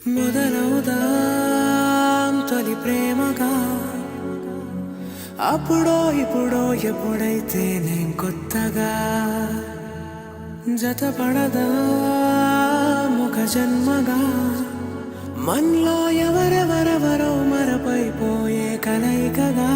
మొదలవుదాం తొలి ప్రేమగా, అప్పుడో ఇప్పుడో ఎప్పుడైతే నేను కొత్తగా జతపడదా ఒక జన్మగా, మనలో ఎవరెవరెవరో మరపైపోయే కలయికగా.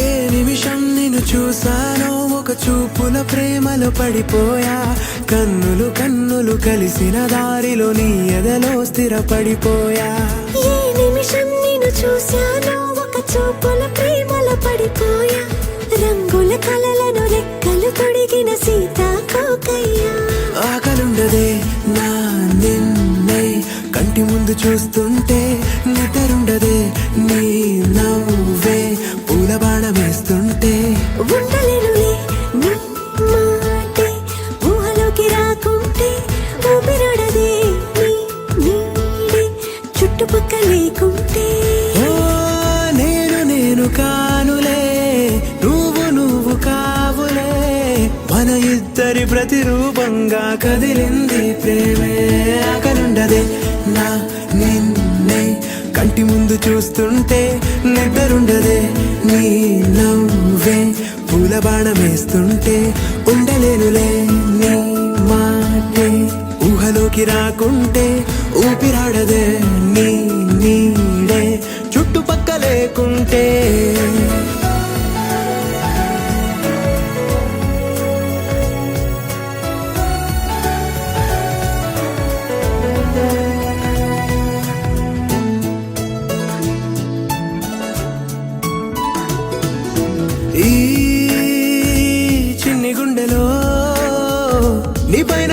ఏ నిమిషం నిన్ను చూసానో ఒక చూపుల ప్రేమలో పడిపోయా, కన్నులు కన్నులు కలిసిన దారిలో నీ ఎదలో స్థిరపడిపోయా. ఏ నిమిషం నిన్ను చూసానో ఒక చూపుల ప్రేమలో పడిపోయా, రంగుల కలలను రెక్కలు తొడిగిన సీతాకోకయ్యా. ఆకలుండదే నా నిన్నే కంటి ముందు చూస్తుంటే, నిద్రుండదే నీ నవ్వే పూల బాణమేస్తుంటే. ఉండలేనులే నీ మాటే ఊహలోకి రాకుంటే, ఊపిరాడదే నీ నీడే చుట్టుపక్క లేకుంటే. ఓ నేను నేను కానులే, నువ్వు నువ్వు కావులే, మన ఇద్దరి ప్రతిరూపంగా కదిలింది ప్రేమే. ఆకలుండదే నా నిన్నే కంటి ముందు చూస్తుంటే, నిద్రుండదే నీ నవ్వే పూల బాణమేస్తుంటే. ఉండలేనులే నీ మాటే ఊహలోకి రాకుంటే, ఊపిరాడదే నీ నీడే చుట్టుపక్క లేకుంటే. ఈ చిన్ని గుండెలో నీ పైన